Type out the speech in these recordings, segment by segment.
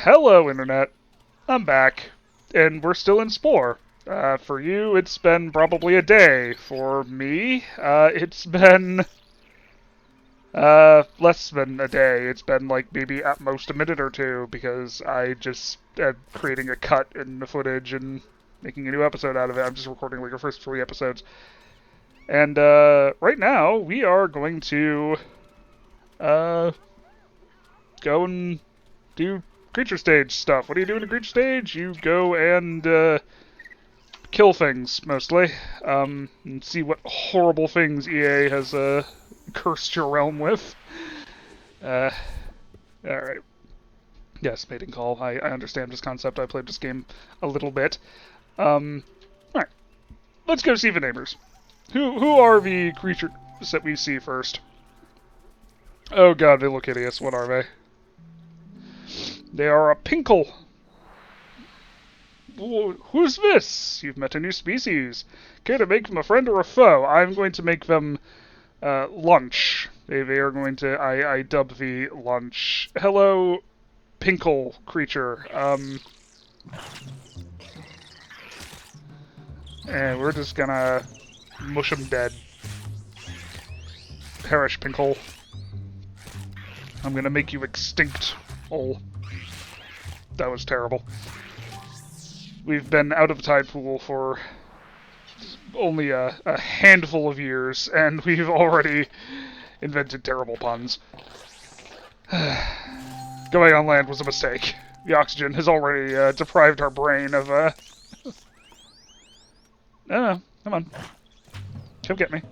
Hello, Internet. I'm back. And we're still in Spore. For you, it's been probably a day. For me, it's been, less than a day. It's been, like, maybe at most a minute or two, because I just am creating a cut in the footage and making a new episode out of it. I'm just recording, like, the first 3 episodes. And, right now, we are going to, go and do creature stage stuff. What do you do in a creature stage? You go and kill things, mostly, and see what horrible things EA has cursed your realm with. Alright. Yes, mating call. I understand this concept. I played this game a little bit. Alright. Let's go see the neighbors. Who are the creatures that we see first? Oh god, they look hideous. What are they? They are a pinkle. Who's this? You've met a new species. Care to make them a friend or a foe? I'm going to make them lunch. They are going to. I dub the lunch. Hello, pinkle creature. And we're just gonna mush them dead. Perish, pinkle. I'm gonna make you extinct. Oh. That was terrible. We've been out of the tide pool for only a handful of years, and we've already invented terrible puns. Going on land was a mistake. The oxygen has already deprived our brain of no, come on. Come get me.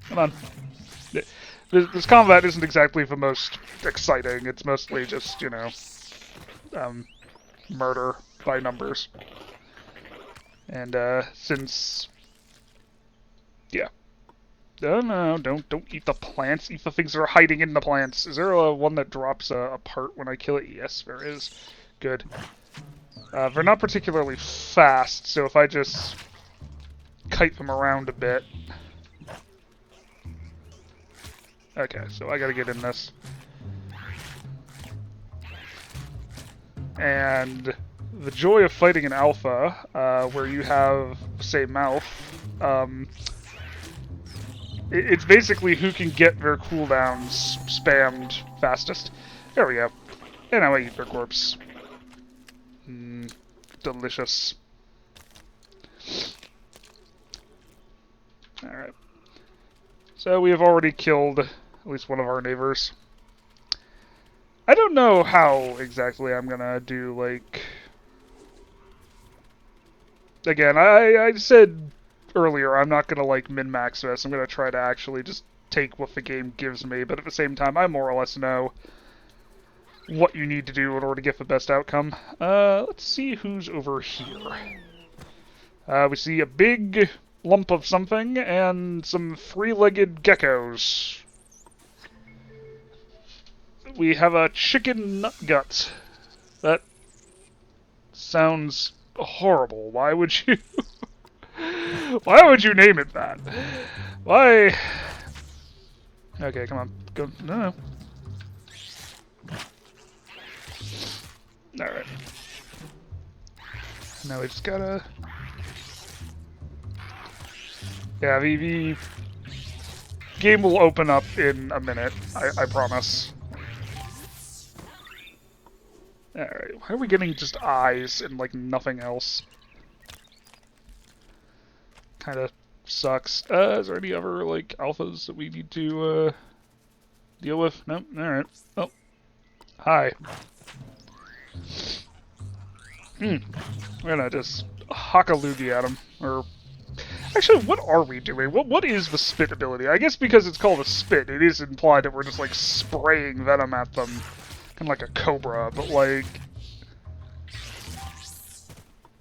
Come on. This combat isn't exactly the most exciting. It's mostly just, you know, murder by numbers. And, since... Yeah. No, don't eat the plants. Eat the things that are hiding in the plants. Is there one that drops a part when I kill it? Yes, there is. Good. They're not particularly fast, so if I just kite them around a bit... Okay, so I gotta get in this. And the joy of fighting an alpha, where you have, say, mouth, it's basically who can get their cooldowns spammed fastest. There we go. And now I eat their corpse. Delicious. Alright. So we have already killed at least one of our neighbors. I don't know how exactly I'm gonna do, like... Again, I said earlier I'm not gonna, like, min-max this. I'm gonna try to actually just take what the game gives me, but at the same time, I more or less know what you need to do in order to get the best outcome. Let's see who's over here. We see a big lump of something and some 3-legged geckos. We have a chicken nut gut. That sounds horrible. Why would you... Why would you name it that? Why... Okay, come on. Go... No. Alright. Now we just gotta... Yeah, the game will open up in a minute, I promise. Alright, why are we getting just eyes and, like, nothing else? Kinda sucks. Is there any other, like, alphas that we need to, deal with? Nope, alright. Oh. Hi. We're gonna just hock a loogie at him, or... Actually, what are we doing? What is the spit ability? I guess because it's called a spit, it is implied that we're just, like, spraying venom at them. Kind of like a cobra, but, like...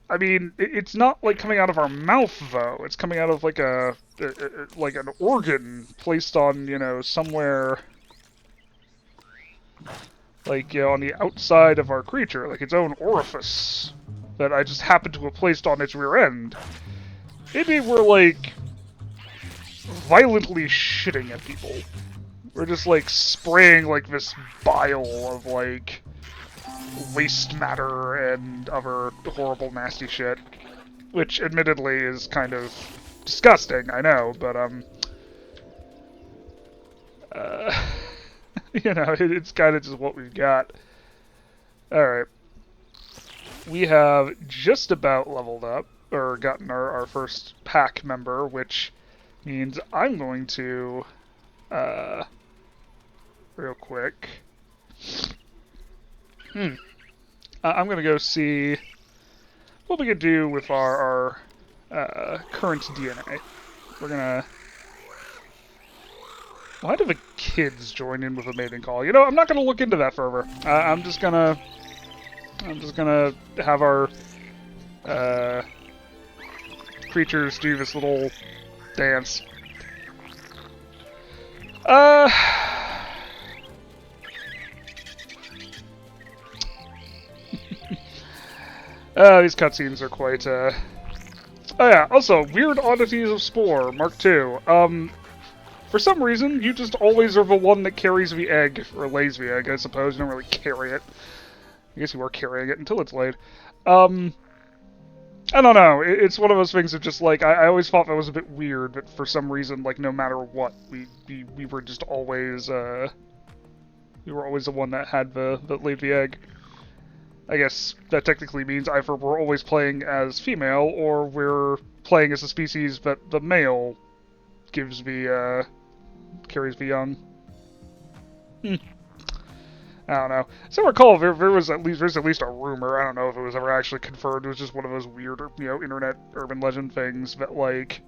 I mean, it's not, like, coming out of our mouth, though. It's coming out of, like, like, an organ placed on, you know, somewhere... Like, you know, on the outside of our creature. Like, its own orifice. That I just happened to have placed on its rear end. maybe we're, like, violently shitting at people. We're just, like, spraying, like, this bile of, like, waste matter and other horrible, nasty shit. Which, admittedly, is kind of disgusting, I know, but, you know, it's kind of just what we've got. Alright. We have just about leveled up, or gotten our first pack member, which means I'm going to, real quick. I'm going to go see what we could do with our current DNA. We're going to... Why do the kids join in with a mating call? You know, I'm not going to look into that further. I'm just gonna have our creatures do this little dance. These cutscenes are quite, Oh yeah, also, Weird Oddities of Spore, Mark II. For some reason, you just always are the one that carries the egg, or lays the egg, I suppose. You don't really carry it. I guess you are carrying it until it's laid. I don't know. It's one of those things of just, like, I always thought that was a bit weird, but for some reason, like, no matter what, we were just always, we were always the one that had that laid the egg. I guess that technically means either we're always playing as female, or we're playing as a species that the male gives the, carries the young. I don't know. So I recall there's at least a rumor. I don't know if it was ever actually confirmed. It was just one of those weird, you know, internet urban legend things that, like,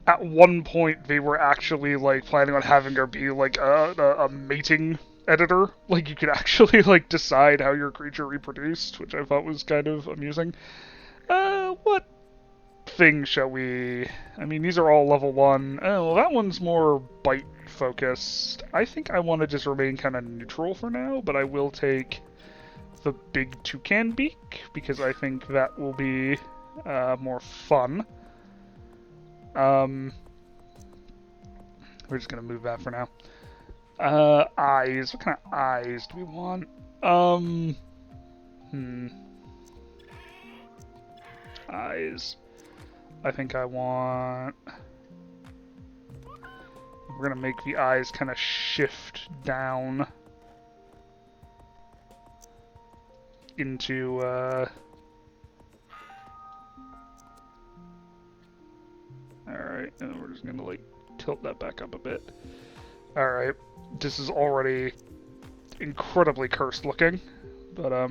at one point they were actually, like, planning on having there be, like, a mating editor. Like, you could actually, like, decide how your creature reproduced, which I thought was kind of amusing. What thing shall we... I mean, these are all level 1. Oh, that one's more bite focused. I think I want to just remain kind of neutral for now, but I will take the big toucan beak, because I think that will be more fun. We're just going to move that for now. Eyes. What kind of eyes do we want? Eyes. I think I want... We're going to make the eyes kind of shift down into, Alright, and we're just going to, like, tilt that back up a bit. Alright, this is already incredibly cursed looking, but,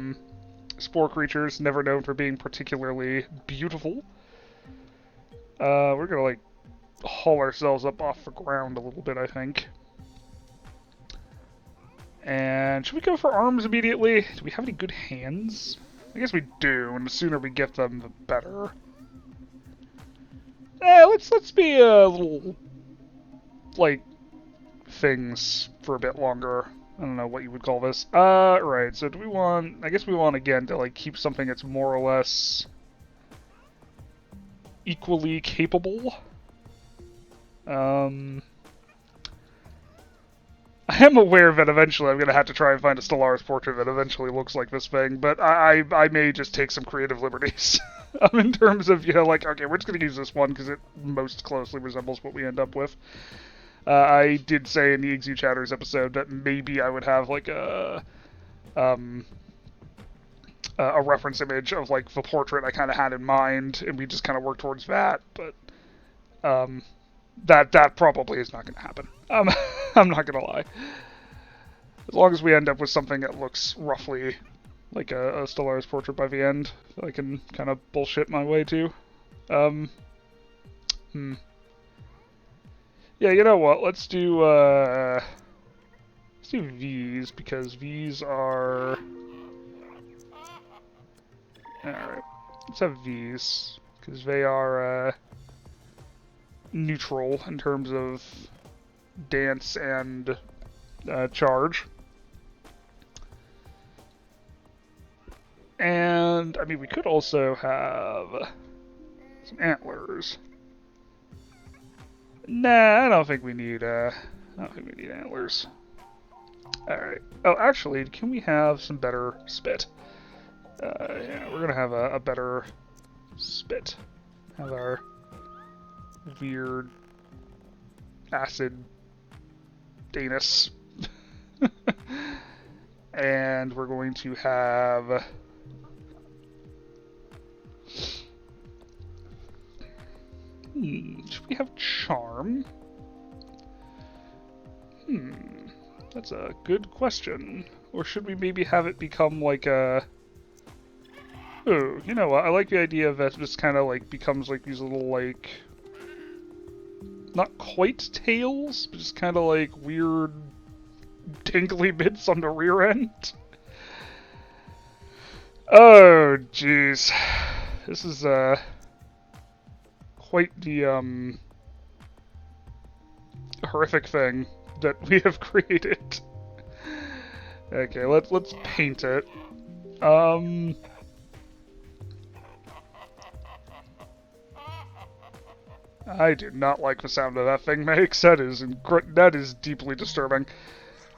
spore creatures, never known for being particularly beautiful. We're gonna, like, haul ourselves up off the ground a little bit, I think. And should we go for arms immediately? Do we have any good hands? I guess we do, and the sooner we get them, the better. Let's be a little, like, things for a bit longer. I don't know what you would call this. Right, so do we want... I guess we want, again, to, like, keep something that's more or less equally capable. I am aware that eventually I'm going to have to try and find a Stellaris portrait that eventually looks like this thing, but I may just take some creative liberties. In terms of, you know, like, okay, we're just going to use this one because it most closely resembles what we end up with. I did say in the Exu Chatters episode that maybe I would have, like, a reference image of, like, the portrait I kind of had in mind, and we just kind of work towards that, but that probably is not going to happen. I'm not going to lie. As long as we end up with something that looks roughly like a Stellaris portrait by the end, I can kind of bullshit my way to. Yeah, you know what? Let's do these, because these are... Alright. Let's have these, because they are neutral in terms of dance and charge. And, I mean, we could also have Some antlers. Nah, I don't think we need antlers. Alright. Oh, actually, can we have some better spit? Yeah, we're gonna have a better spit. Have our weird acid anus. And we're going to have should we have charm? That's a good question. Or should we maybe have it become like a... Oh, you know what? I like the idea that it just kind of like becomes like these little like... Not quite tails, but just kind of like weird tingly bits on the rear end. Oh, jeez. This is quite the horrific thing that we have created. Okay, let's paint it. I do not like the sound that that thing makes. That is deeply disturbing.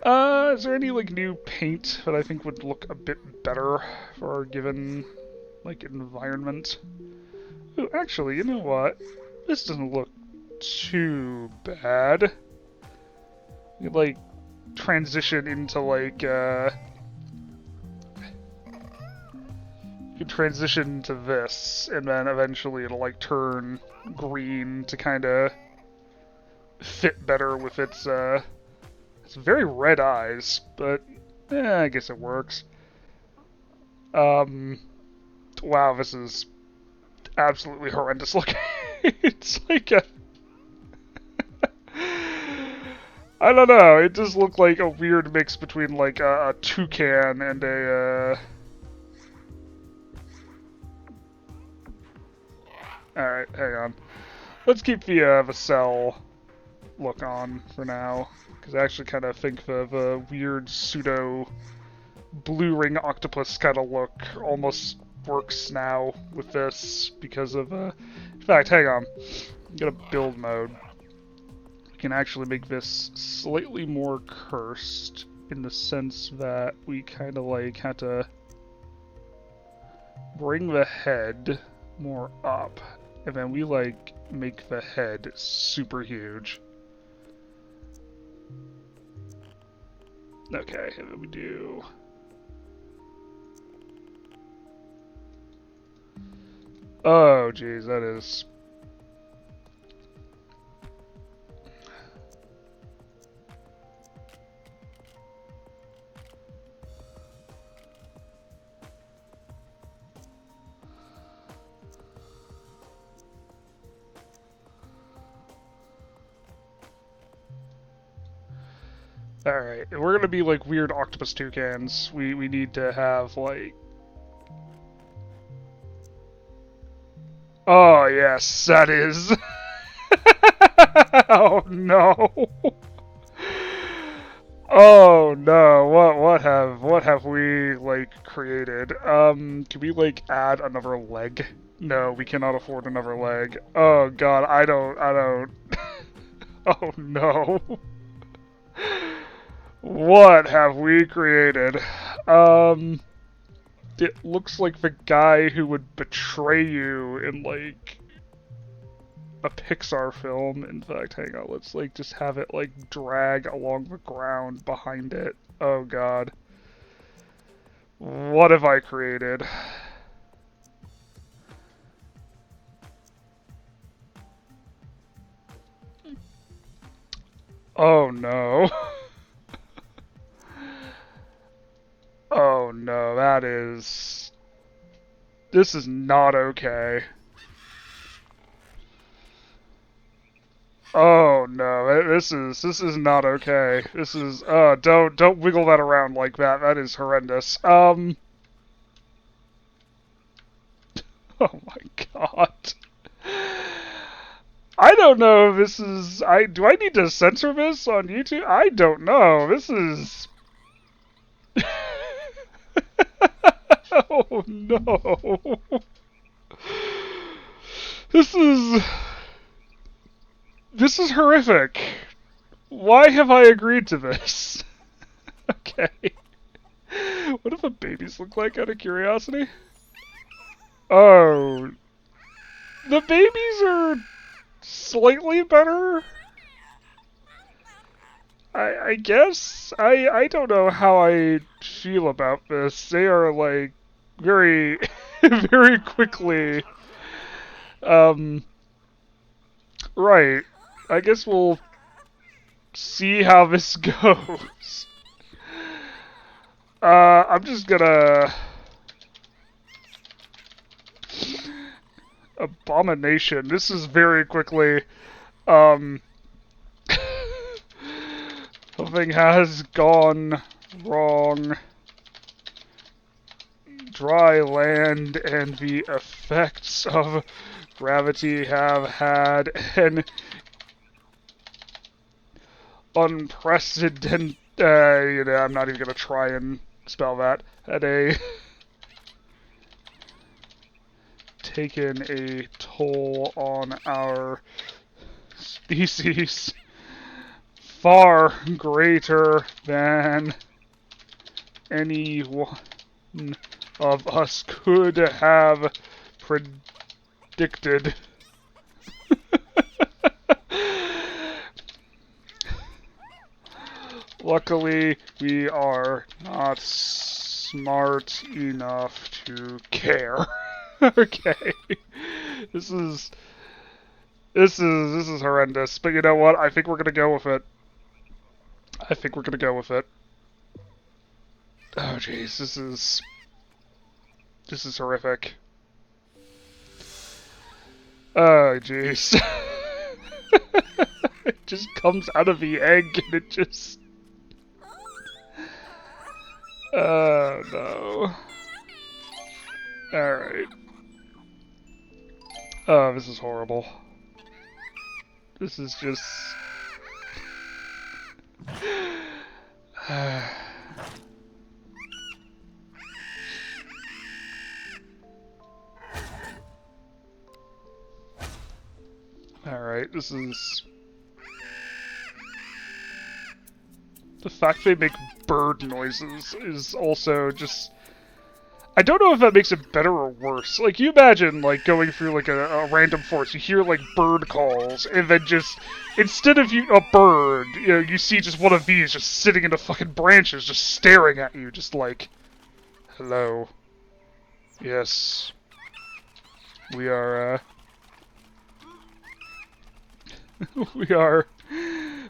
Is there any like new paint that I think would look a bit better for our given like environment? Ooh, actually, you know what? This doesn't look too bad. We could, like, transition into, like, you could transition to this, and then eventually it'll, like, turn green to kind of fit better with its very red eyes, but, I guess it works. Wow, this is absolutely horrendous looking. It's like a... I don't know, it just looked like a weird mix between like a toucan and a Alright, hang on. Let's keep the cell look on for now, because I actually kind of think the weird pseudo blue ring octopus kind of look almost works now with this because of in fact, hang on. I'm gonna build mode. We can actually make this slightly more cursed in the sense that we kind of like had to bring the head more up, and then we like make the head super huge. Okay, and then we do... Oh, geez, that is... Alright, if we're gonna be like weird octopus toucans, we need to have like... Oh yes, that is... Oh no! Oh no, what have we like created? Can we like add another leg? No, we cannot afford another leg. Oh god, I don't... Oh no. What have we created? It looks like the guy who would betray you in, like, a Pixar film. In fact, hang on, let's, like, just have it, like, drag along the ground behind it. Oh, God. What have I created? Oh, no. Oh no, that is... This is not okay. Oh no, this is not okay. This is don't wiggle that around like that. That is horrendous. Oh my god. I don't know if this is do I need to censor this on YouTube? I don't know. This is Oh no. This is... This is horrific. Why have I agreed to this? Okay. What do the babies look like, out of curiosity? Oh. The babies are slightly better? I guess? I don't know how I feel about this. They are, like, very, very quickly... Right. I guess we'll see how this goes. I'm just gonna... Abomination. This is very quickly, something has gone wrong. Dry land and the effects of gravity have had an unprecedented, I'm not even gonna try and spell that, taken a toll on our species far greater than any one of us could have predicted. Luckily, we are not smart enough to care. Okay. This is horrendous, but you know what? I think we're gonna go with it. I think we're gonna go with it. Oh jeez, this is horrific. Oh jeez. It just comes out of the egg and it just... Oh no. Alright. Oh, this is horrible. This is just... Alright, this is... The fact they make bird noises is also just... I don't know if that makes it better or worse. Like, you imagine, like, going through, like, a random forest, you hear, like, bird calls, and then just, instead of a bird, you know, you see just one of these just sitting in the fucking branches, just staring at you, just like, hello. Yes. We are, we are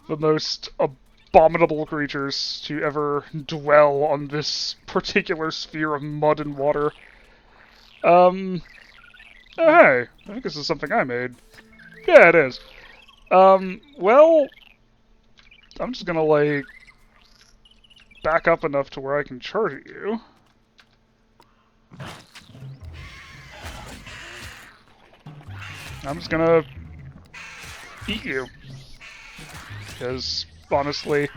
the most abominable creatures to ever dwell on this particular sphere of mud and water. Oh hey, I think this is something I made. Yeah, it is. Well, I'm just gonna, like, back up enough to where I can charge at you. I'm just gonna eat you. Because, honestly,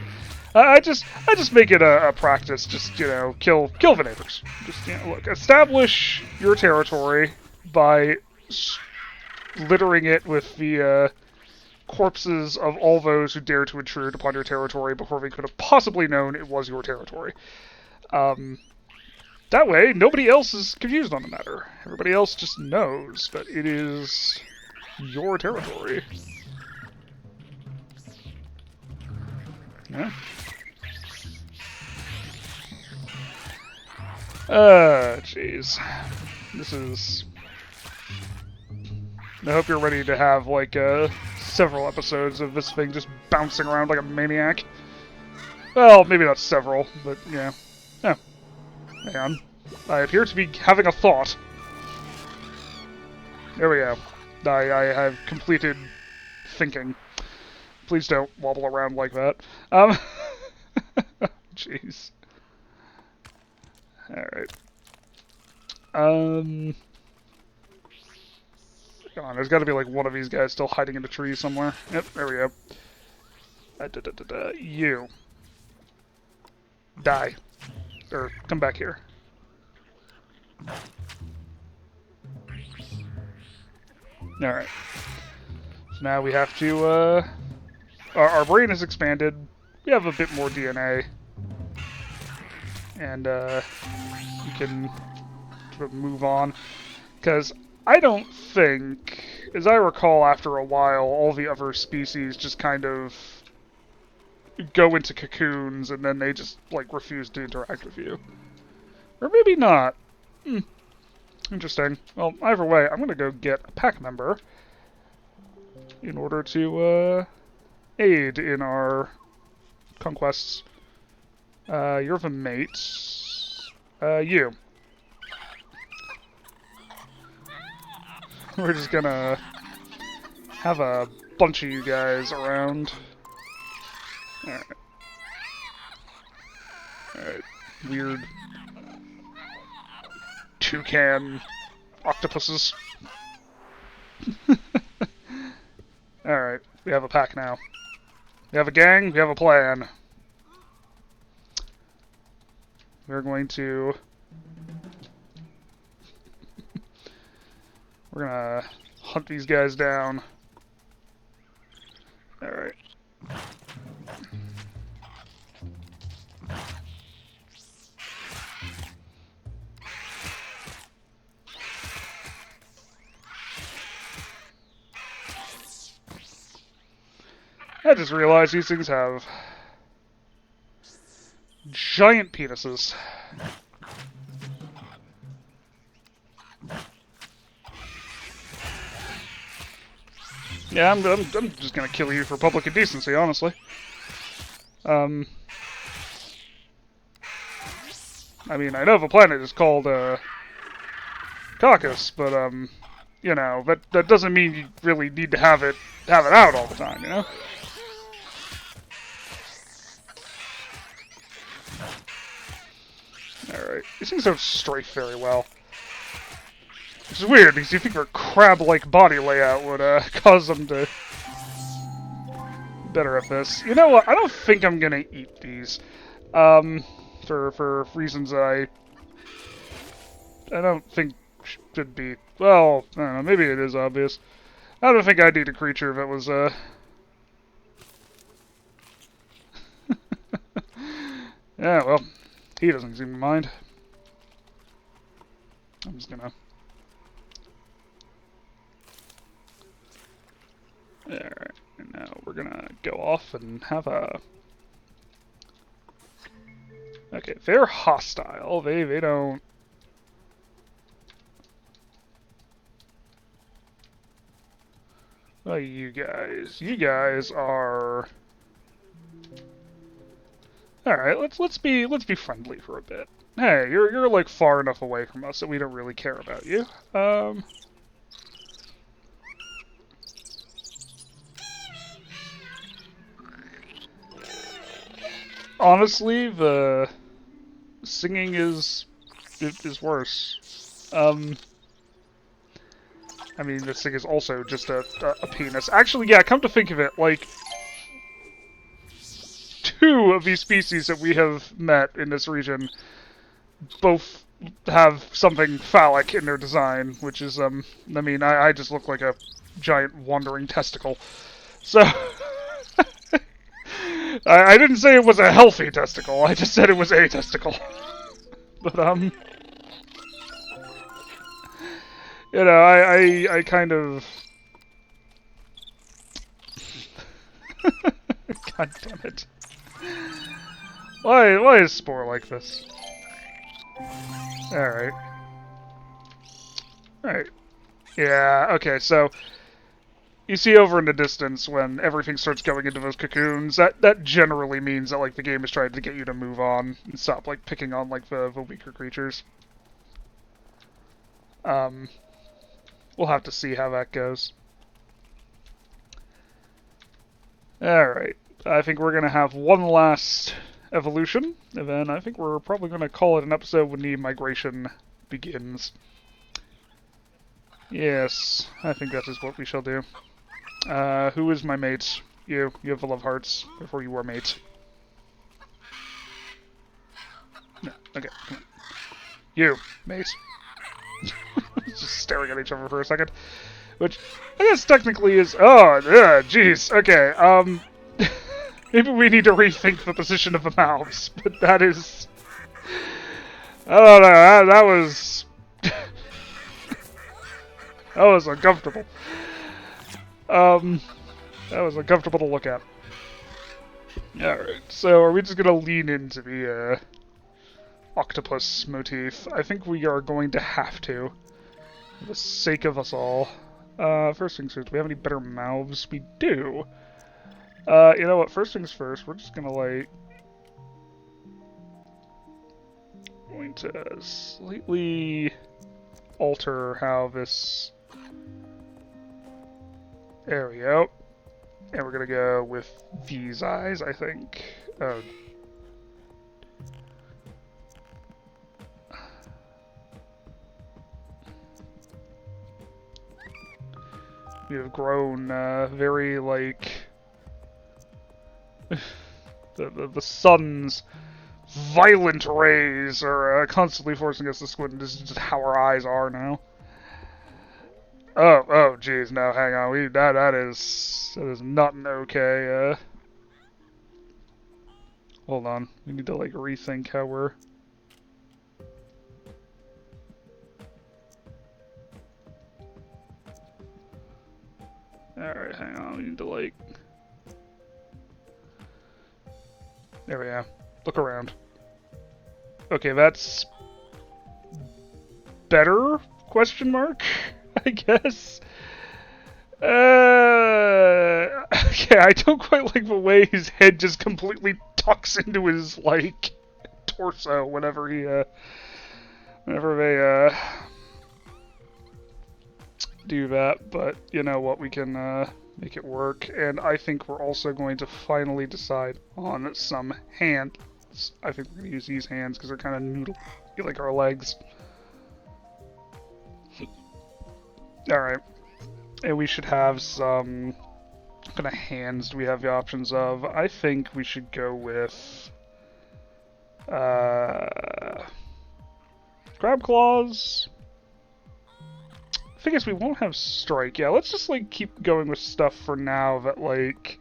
I just make it a practice. Just, you know, kill the neighbors. Just, you know, look, establish your territory by littering it with the corpses of all those who dare to intrude upon your territory before they could have possibly known it was your territory. That way, nobody else is confused on the matter. Everybody else just knows that it is your territory. Yeah. Jeez. This is... I hope you're ready to have, like, several episodes of this thing just bouncing around like a maniac. Well, maybe not several, but, yeah. Yeah. Hang on. I appear to be having a thought. There we go. I have completed thinking. Please don't wobble around like that. Jeez. Alright. Come on, there's gotta be like one of these guys still hiding in the trees somewhere. Yep, there we go. You. Die. Or, come back here. Alright. So now we have to, our brain has expanded. We have a bit more DNA. And, we can sort of move on. Because I don't think, as I recall, after a while, all the other species just kind of go into cocoons and then they just, like, refuse to interact with you. Or maybe not. Interesting. Well, either way, I'm going to go get a pack member in order to aid in our conquests. You're the mate. You. We're just gonna have a bunch of you guys around. Alright. Alright. Weird toucan octopuses. Alright, we have a pack now. We have a gang, we have a plan. We're going to... We're gonna hunt these guys down. Alright. I just realized these things have giant penises. Yeah, I'm just gonna kill you for public indecency, honestly. I mean, I know the planet is called, Kawkusis, but, you know, that doesn't mean you really need to have it out all the time, you know? Alright, these things don't strafe very well. Which is weird, because you think their crab-like body layout would, cause them to... better at this. You know what, I don't think I'm gonna eat these. For reasons that I don't think should be... Well, I don't know, maybe it is obvious. I don't think I'd eat a creature if it was, Yeah, well, he doesn't seem to mind. I'm just gonna... Alright, and now we're gonna go off and have a... Okay, they're hostile. They don't... Well, you guys are... Alright, let's be friendly for a bit. Hey, you're like far enough away from us that we don't really care about you. Honestly, the singing is worse. I mean, this thing is also just a penis. Actually, yeah, come to think of it, like, 2 of these species that we have met in this region both have something phallic in their design, which is, I mean, I just look like a giant wandering testicle. So... I didn't say it was a healthy testicle, I just said it was a testicle. But, you know, I kind of... God damn it. Why is Spore like this? Alright. Alright. Yeah, okay, so... You see over in the distance when everything starts going into those cocoons, that generally means that, like, the game is trying to get you to move on and stop, like, picking on, like, the weaker creatures. We'll have to see how that goes. Alright, I think we're gonna have one last evolution, and then I think we're probably gonna call it an episode when the migration begins. Yes, I think that is what we shall do. Who is my mate? You have the love hearts, before you were mate. No, okay, come on. You, mate. Just staring at each other for a second. Which, I guess technically is... Oh, yeah, jeez. Okay, maybe we need to rethink the position of the mouths, but that is... I don't know, that was... that was uncomfortable. That was uncomfortable to look at. Alright, so are we just gonna lean into the, octopus motif? I think we are going to have to. For the sake of us all. First things first, do we have any better mouths? We do. You know what, first things first, we're just gonna, like... going to slightly alter how this... There we go. And we're gonna go with these eyes, I think. We have grown very, like... the sun's violent rays are constantly forcing us to squint. This is just how our eyes are now. Oh, jeez, no, hang on. That is not an okay, hold on. We need to, like, rethink how we're... Alright, hang on. We need to, like... There we go. Look around. Okay, that's... better? Question mark? I guess. Okay, I don't quite like the way his head just completely tucks into his, like, torso whenever he, whenever they, do that, but you know what, we can, make it work, and I think we're also going to finally decide on some hands. I think we're going to use these hands because they're kind of noodle, like our legs. Alright. And we should have some... What kind of hands do we have the options of? I think we should go with... crab claws? I guess we won't have strike. Yeah, let's just, like, keep going with stuff for now that, like...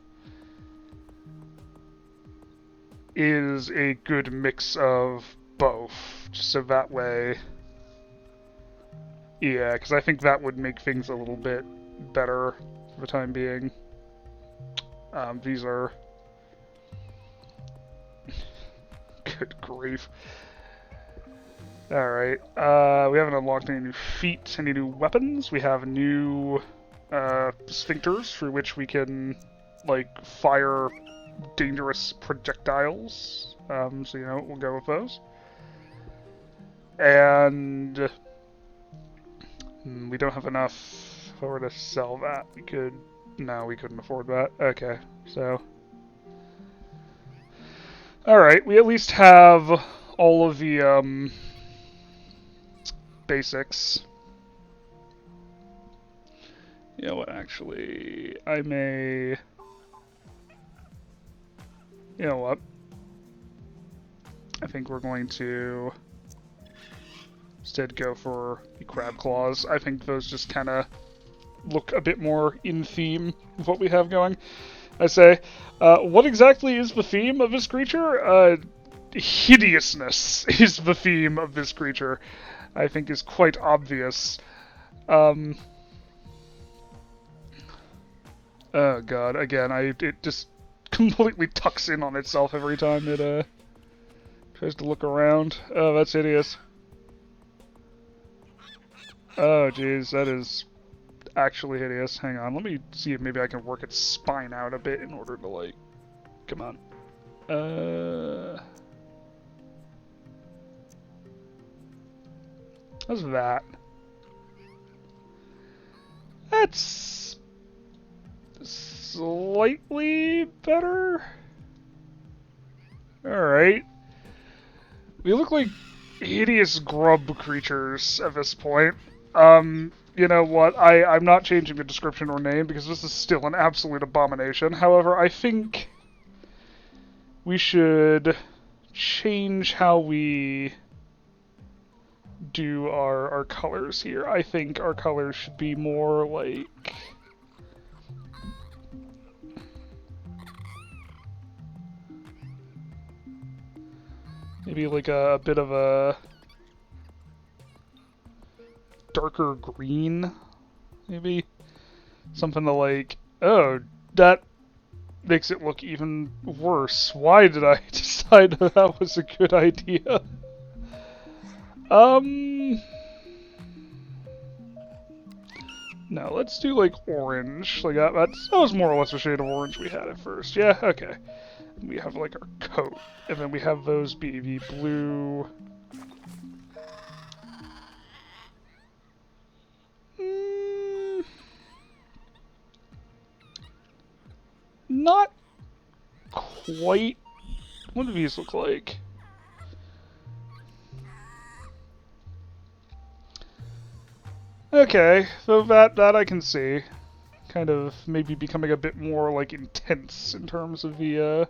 is a good mix of both. Just so that way... Yeah, because I think that would make things a little bit better for the time being. These are... Good grief. Alright, we haven't unlocked any new feats, any new weapons. We have new, sphincters through which we can, like, fire dangerous projectiles. So, you know, we'll go with those. And... we don't have enough if I were to sell that. We could... No, we couldn't afford that. Okay, so... Alright, we at least have all of the, basics. You know what, actually... I may... You know what? I think we're going to... instead go for the crab claws. I think those just kind of look a bit more in theme with what we have going. I say, what exactly is the theme of this creature? Hideousness is the theme of this creature. I think is quite obvious. Oh god, again, it just completely tucks in on itself every time it tries to look around. Oh, that's hideous. Oh, jeez, that is actually hideous. Hang on, let me see if maybe I can work its spine out a bit in order to, like... Come on. How's that? That's... slightly better? Alright. We look like hideous grub creatures at this point. You know what, I'm not changing the description or name because this is still an absolute abomination. However, I think we should change how we do our colors here. I think our colors should be more like... maybe like a bit of a darker green, maybe? Something to like, oh, that makes it look even worse. Why did I decide that was a good idea? No, let's do like orange. Like that was more or less the shade of orange we had at first. Yeah, okay. We have like our coat, and then we have those be the blue. Not quite. What do these look like? Okay, so that I can see. Kind of maybe becoming a bit more like intense in terms of the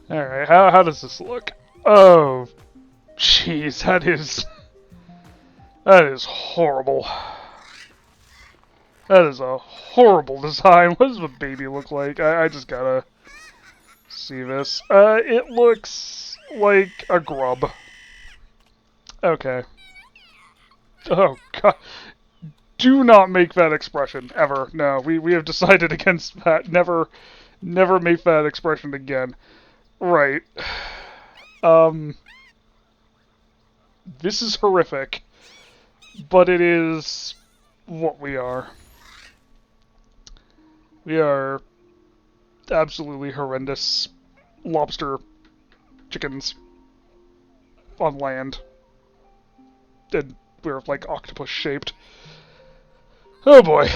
Alright, how does this look? Oh, jeez, that is horrible. That is a horrible design. What does the baby look like? I just gotta see this. It looks like a grub. Okay. Oh, God. Do not make that expression, ever. No, we have decided against that. Never make that expression again. Right. This is horrific, but it is what we are. We are absolutely horrendous lobster chickens on land. And we're like octopus shaped. Oh boy.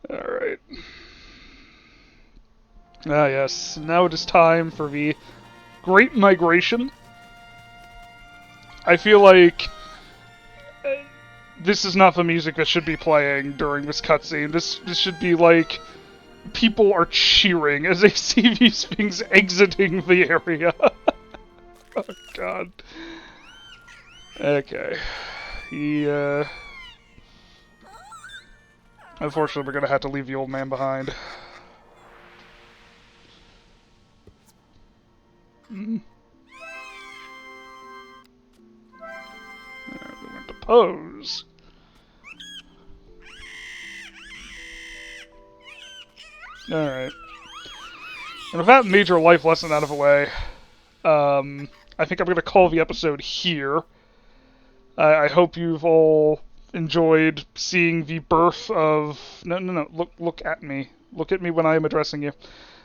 Alright. Ah yes, now it is time for the Great Migration. I feel like this is not the music that should be playing during this cutscene. This should be like people are cheering as they see these things exiting the area. Oh god. Okay. Unfortunately, we're gonna have to leave the old man behind. We went to pose. Alright. And with that major life lesson out of the way, I think I'm going to call the episode here. I hope you've all enjoyed seeing the birth of... No, look at me. Look at me when I am addressing you.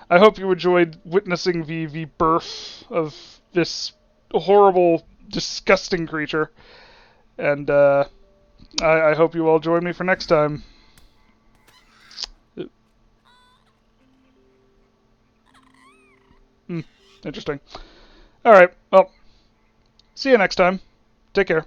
I hope you enjoyed witnessing the birth of this horrible, disgusting creature. And, I hope you all join me for next time. Interesting. Alright, well, see you next time. Take care.